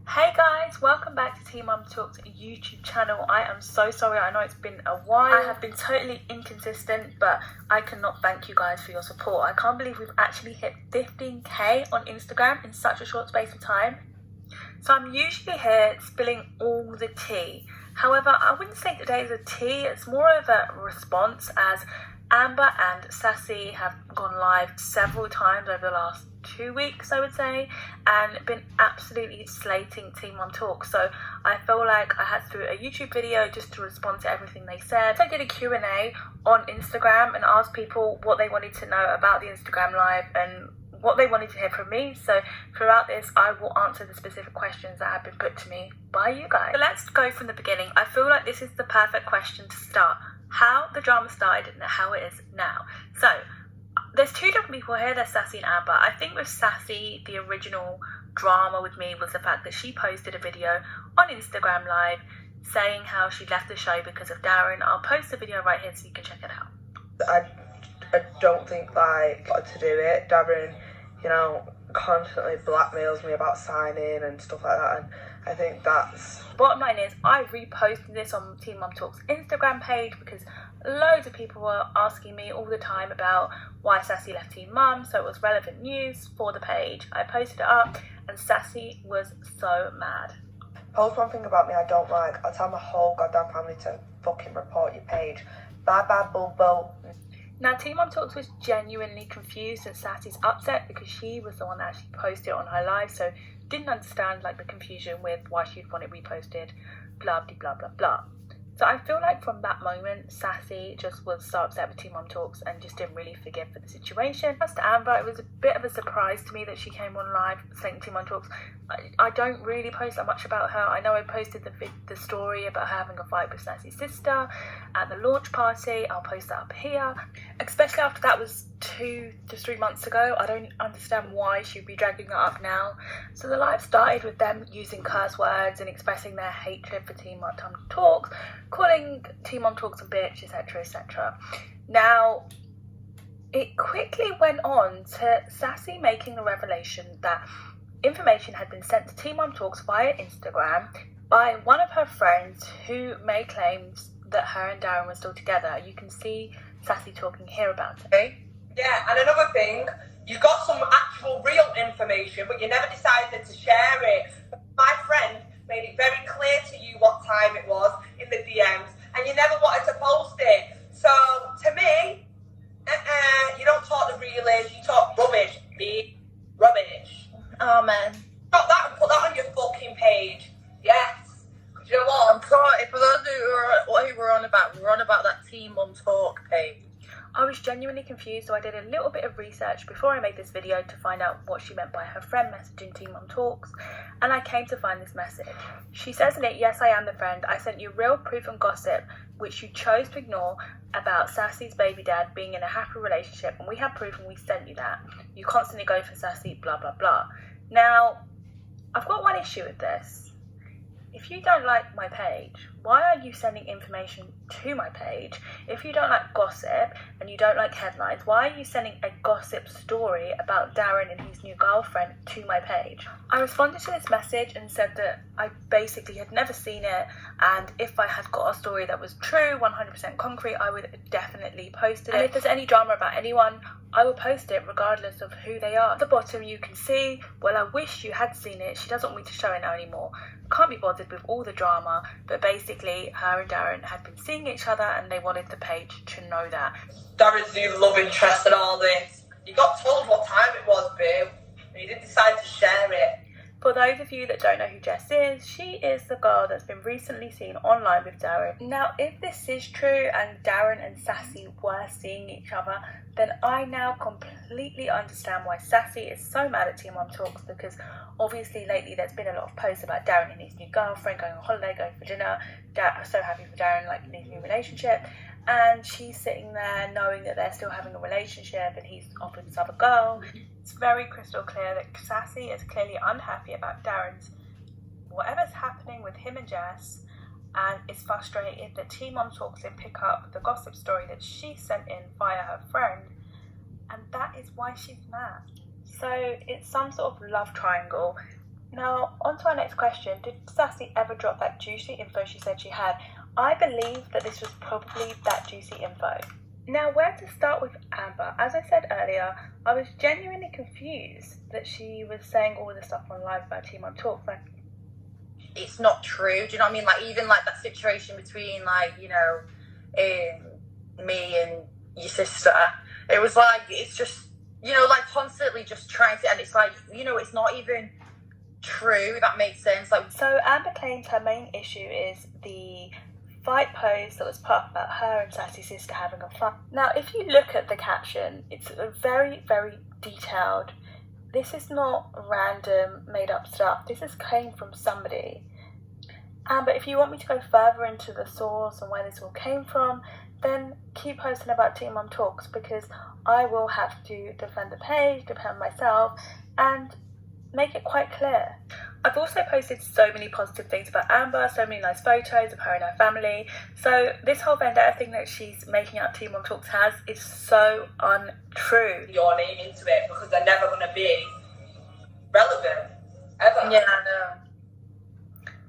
Hey guys, welcome back to Teen Mum Talks YouTube channel. I am so sorry, I know it's been a while. I have been totally inconsistent, but I cannot thank you guys for your support. I can't believe we've actually hit 15k on Instagram in such a short space of time. So I'm usually here spilling all the tea. However, I wouldn't say today is a tea, it's more of a response as Amber and Sassi have gone live several times over the last 2 weeks, I would say, and been absolutely slating Teen Mum Talks. So I feel like I had to do a YouTube video just to respond to everything they said. So I did a Q&A on Instagram and asked people what they wanted to know about the Instagram live and what they wanted to hear from me. So throughout this, I will answer the specific questions that have been put to me by you guys. So let's go from the beginning. I feel like this is the perfect question to start. How the drama started and how it is now. So there's two different people here. There's Sassi and Amber. I think with Sassi, the original drama with me was the fact that she posted a video on Instagram Live saying how she left the show because of Darren. I'll post the video right here so you can check it out. I don't think to do it. Darren, constantly blackmails me about signing and stuff like that, and I think that's... Bottom line is, I reposted this on Teen Mum Talks Instagram page because loads of people were asking me all the time about why Sassi left Teen Mum, so it was relevant news for the page. I posted it up and Sassi was so mad. Post one thing about me I don't like, I'll tell my whole goddamn family to fucking report your page. Bye bye boo boo. Now, Teen Mum Talks was genuinely confused and Sassi's upset because she was the one that actually posted it on her live, so didn't understand the confusion with why she'd want it reposted, blah blah blah blah. So I feel like from that moment, Sassi just was so upset with Teen Mum Talks and just didn't really forgive for the situation. As to Amber, it was a bit of a surprise to me that she came on live saying Teen Mum Talks. I don't really post that much about her. I know I posted the story about her having a fight with Sassi's sister at the launch party. I'll post that up here. Especially after that was 2 to 3 months ago. I don't understand why she'd be dragging that up now. So the live started with them using curse words and expressing their hatred for Teen Mum Talks, calling Teen Mum Talks a bitch, etc, etc. Now, it quickly went on to Sassi making the revelation that information had been sent to Teen Mum Talks via Instagram by one of her friends who made claims that her and Darren were still together. You can see Sassi talking here about it. Yeah, and another thing, you've got some actual real information, but you never decided to share it. My friend made it very clear to you what time it was in the DMs, and you never wanted to post it. So, to me, you don't talk the real age, you talk rubbish, bitch. Rubbish. Oh, man. Stop that and put that on your fucking page. Yes. You know what? I'm sorry, for those who were on about, we were on about that Teen Mum Talk page. I was genuinely confused, so I did a little bit of research before I made this video to find out what she meant by her friend messaging Teen Mum Talks, and I came to find this message. She says in it, "Yes, I am the friend. I sent you real proof and gossip, which you chose to ignore, about Sassi's baby dad being in a happy relationship, and we have proof and we sent you that. You constantly go for Sassi, blah, blah, blah." Now, I've got one issue with this. If you don't like my page, why are you sending information to my page? If you don't like gossip and you don't like headlines, why are you sending a gossip story about Darren and his new girlfriend to my page? I responded to this message and said that I basically had never seen it, and if I had got a story that was true, 100% concrete, I would definitely post it. And if there's any drama about anyone, I will post it regardless of who they are. At the bottom you can see, well, I wish you had seen it. She doesn't want me to show it now anymore. Can't be bothered with all the drama, but basically her and Darren had been seeing each other and they wanted the page to know that. Darren's new love interest and all this. You got told what time it was, babe, and you didn't decide to share it. For those of you that don't know who Jess is, she is the girl that's been recently seen online with Darren. Now, if this is true and Darren and Sassi were seeing each other, then I now completely understand why Sassi is so mad at Teen Mum Talks, because obviously lately there's been a lot of posts about Darren and his new girlfriend, going on holiday, going for dinner. So happy for Darren, in his new relationship. And she's sitting there knowing that they're still having a relationship and he's off with this other girl. It's very crystal clear that Sassi is clearly unhappy about Darren's whatever's happening with him and Jess, and is frustrated that Teen Mum Talks didn't pick up the gossip story that she sent in via her friend, and that is why she's mad. So it's some sort of love triangle Now, on to our next question. Did Sassi ever drop that juicy info she said she had? I believe that this was probably that juicy info. Now, where to start with Amber? As I said earlier, I was genuinely confused that she was saying all this stuff on live about Team on Talk. Like, it's not true. Do you know what I mean? Like, even like that situation between, like, you know, me and your sister. It was like, it's just, you know, like constantly just trying to, and it's like, you know, it's not even true, if that makes sense. Like, so Amber claims her main issue is the fight post that was put up about her and Sassi's sister having a fight. Now, if you look at the caption, it's very, very detailed. This is not random, made up stuff. This came from somebody. But if you want me to go further into the source and where this all came from, then keep posting about Team Mum Talks, because I will have to defend the page, defend myself, and make it quite clear. I've also posted so many positive things about Amber, so many nice photos of her and her family. So this whole vendetta thing that she's making out Team Mum Talks has is so untrue. Your name into it, because they're never going to be relevant, ever. yeah, I know.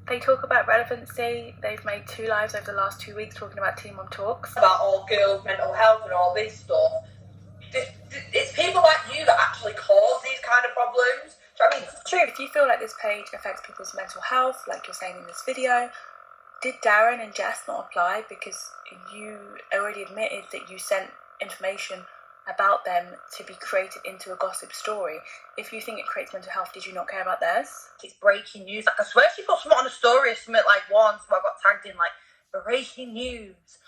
They talk about relevancy. They've made 2 lives over the last 2 weeks talking about Team Mum Talks. About all girls' mental health and all this stuff. It's people like you that actually cause these kind of problems. Do you know what I mean? True, if you feel like this page affects people's mental health, like you're saying in this video, did Darren and Jess not apply because you already admitted that you sent information about them to be created into a gossip story? If you think it creates mental health, did you not care about theirs? It's breaking news. Like, I swear she put something on a story or something like once where I got tagged in, like, breaking news.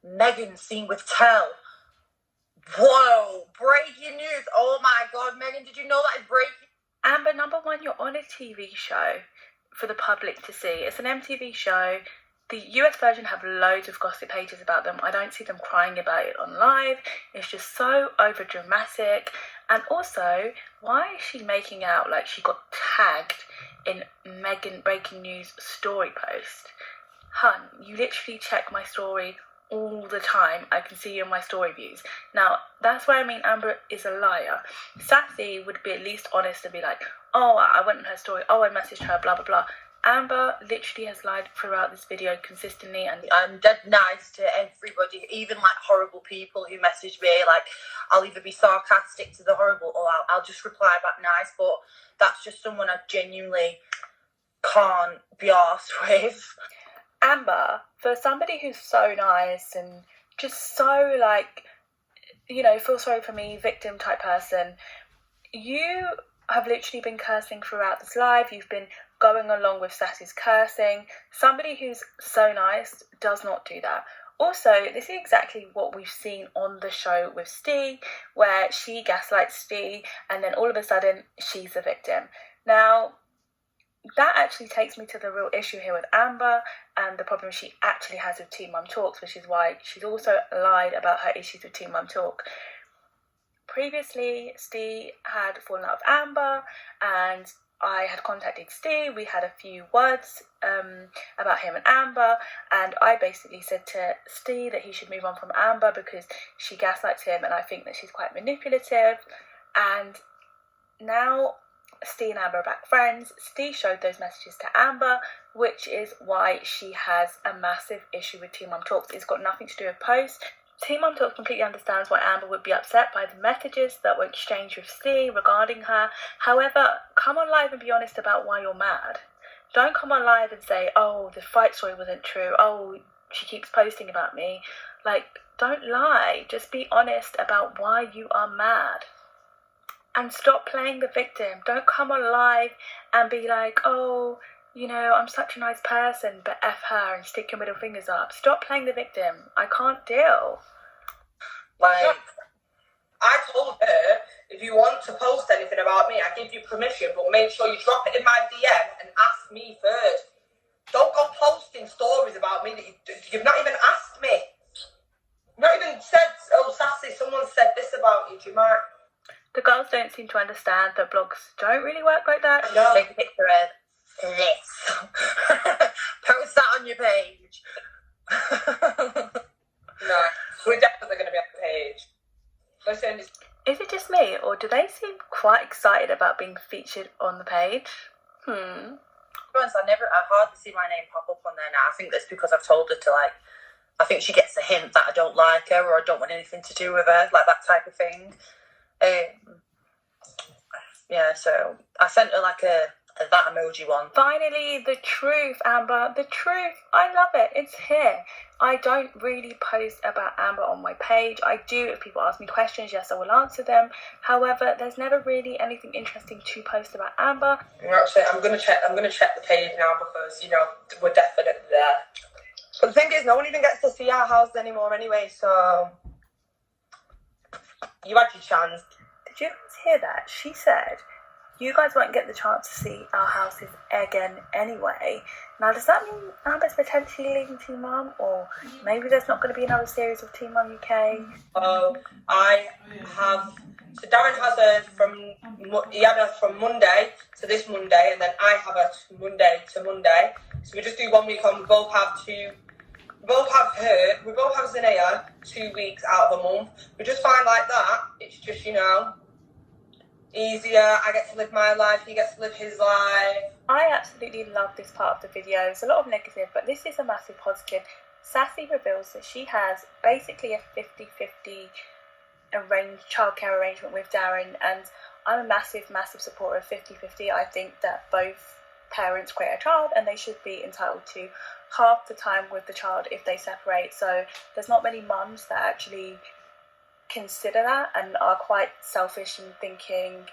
Megan seen with Tell. Whoa, breaking news. Oh my God, Megan, did you know that is breaking? Amber, number one, you're on a TV show for the public to see. It's an MTV show. The US version have loads of gossip pages about them. I don't see them crying about it on live. It's just so over dramatic. And also, why is she making out like she got tagged in Megan breaking news story post? Hun, you literally check my story all the time. I can see you in my story views. Now, that's why I mean Amber is a liar. Sassi would be at least honest and be like, oh, I went on her story, oh, I messaged her, blah, blah, blah. Amber literally has lied throughout this video consistently, and I'm dead nice to everybody, even like horrible people who message me. Like, I'll either be sarcastic to the horrible or I'll just reply back nice, but that's just someone I genuinely can't be arsed with. Amber, for somebody who's so nice and just so, like, you know, feel sorry for me, victim type person, you have literally been cursing throughout this live. You've been going along with Sassi's cursing. Somebody who's so nice does not do that. Also, this is exactly what we've seen on the show with Steve, where she gaslights Steve and then all of a sudden she's the victim. Now, that actually takes me to the real issue here with Amber and the problem she actually has with Team Mum Talks, which is why she's also lied about her issues with Team Mum Talk. Previously, Steve had fallen out with Amber and I had contacted Steve. We had a few words about him and Amber, and I basically said to Steve that he should move on from Amber because she gaslights him and I think that she's quite manipulative. And now Steve and Amber are back friends. Steve showed those messages to Amber, which is why she has a massive issue with Team Mum Talks. It's got nothing to do with posts. Team Mum Talks completely understands why Amber would be upset by the messages that were exchanged with Steve regarding her. However, come on live and be honest about why you're mad. Don't come on live and say, oh, the fight story wasn't true. Oh, she keeps posting about me. Like, don't lie. Just be honest about why you are mad. And stop playing the victim. Don't come on live and be like, oh, you know, I'm such a nice person, but F her and stick your middle fingers up. Stop playing the victim. I can't deal. Like, I told her, if you want to post anything about me, I give you permission, but make sure you drop it in my DM and ask me first. Don't go posting stories about me that you've not even asked me. Not even said, oh, Sassi, someone said this about you, do you mind? The girls don't seem to understand that blogs don't really work like that. No. take a picture of this. Post that on your page. No, we're definitely going to be on the page. Listen, Is it just me, or do they seem quite excited about being featured on the page? I hardly see my name pop up on there now. I think that's because I've told her to, like, I think she gets the hint that I don't like her or I don't want anything to do with her, like that type of thing. Yeah, so I sent her like a that emoji one. Finally, the truth, Amber. The truth. I love it. It's here. I don't really post about Amber on my page. I do if people ask me questions. Yes, I will answer them. However, there's never really anything interesting to post about Amber. Actually, I'm gonna check the page now because we're definitely there. But the thing is, no one even gets to see our house anymore anyway. So you had your chance. Did you guys hear that? She said, you guys won't get the chance to see our houses again anyway. Now, does that mean Amber's potentially leaving Team Mum? Or maybe there's not going to be another series of Team Mum UK? I have... So Darren has hers from Monday to this Monday, and then I have hers Monday to Monday. So we just do 1 week on. We both have Zinaya 2 weeks out of a month. We just find like that. It's just, easier. I get to live my life, he gets to live his life. I absolutely love this part of the video. There's a lot of negative, but this is a massive positive. Sassi reveals that she has basically a 50-50 childcare arrangement with Darren, and I'm a massive supporter of 50-50. I think that both parents create a child and they should be entitled to half the time with the child if they separate. So there's not many mums that actually consider that and are quite selfish in thinking,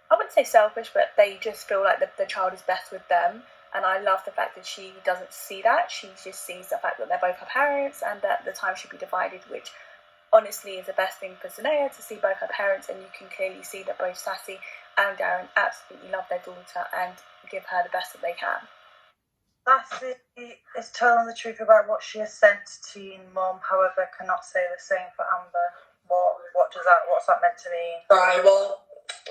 I wouldn't say selfish, but they just feel like the child is best with them. And I love the fact that she doesn't see that. She just sees the fact that they're both her parents and that the time should be divided, which honestly is the best thing for Zinaya, to see both her parents. And you can clearly see that both Sassi and Darren absolutely love their daughter and give her the best that they can. Sassi is telling the truth about what she has sent to Teen Mum, however, cannot say the same for Amber. What's that meant to mean? Right, well,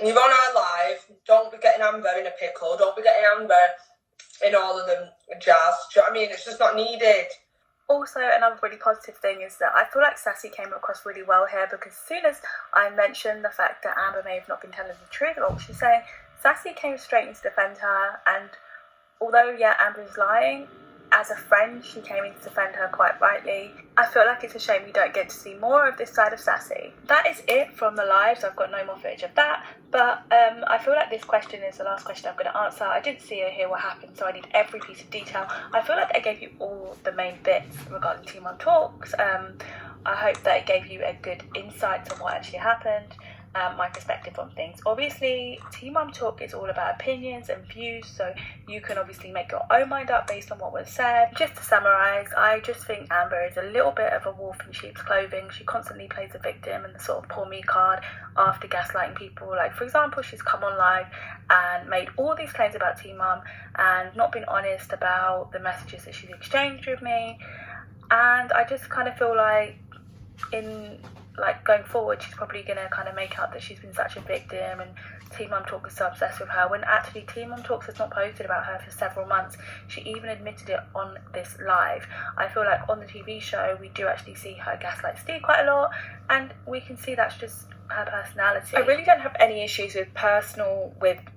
you're on our live. Don't be getting Amber in a pickle. Don't be getting Amber in all of them jazz. Do you know what I mean? It's just not needed. Also, another really positive thing is that I feel like Sassi came across really well here, because as soon as I mentioned the fact that Amber may have not been telling the truth about what she's saying, Sassi came straight in to defend her. And although, yeah, Amber is lying, as a friend, she came in to defend her quite rightly. I feel like it's a shame we don't get to see more of this side of Sassi. That is it from the lives. I've got no more footage of that. But I feel like this question is the last question I'm going to answer. I didn't see or hear what happened, so I need every piece of detail. I feel like I gave you all the main bits regarding Team Mum Talks. I hope that it gave you a good insight to what actually happened. My perspective on things. Obviously, Team Mum Talk is all about opinions and views, so you can obviously make your own mind up based on what was said. Just to summarise, I just think Amber is a little bit of a wolf in sheep's clothing. She constantly plays the victim and the sort of poor me card after gaslighting people. Like, for example, she's come on live and made all these claims about Team Mum and not been honest about the messages that she's exchanged with me. And I just kind of feel like going forward, she's probably going to kind of make out that she's been such a victim and Team Mum Talk is so obsessed with her, when actually Team Mum Talks has not posted about her for several months. She even admitted it on this live. I feel like on the TV show we do actually see her gaslight Steve quite a lot, and we can see that's just her personality. I really don't have any issues with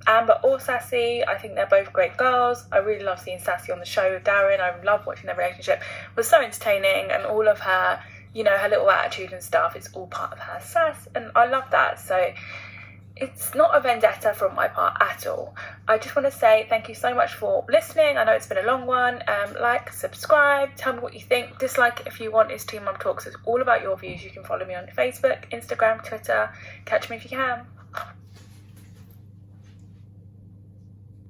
Amber or Sassi. I think they're both great girls. I really love seeing Sassi on the show with Darren. I love watching their relationship. It was so entertaining, and all of her, her little attitude and stuff, it's all part of her sass, and I love that. So it's not a vendetta from my part at all. I just want to say thank you so much for listening. I know it's been a long one. Like, subscribe, tell me what you think. Dislike if you want. It's Team Mum Talks. It's all about your views. You can follow me on Facebook, Instagram, Twitter. Catch me if you can.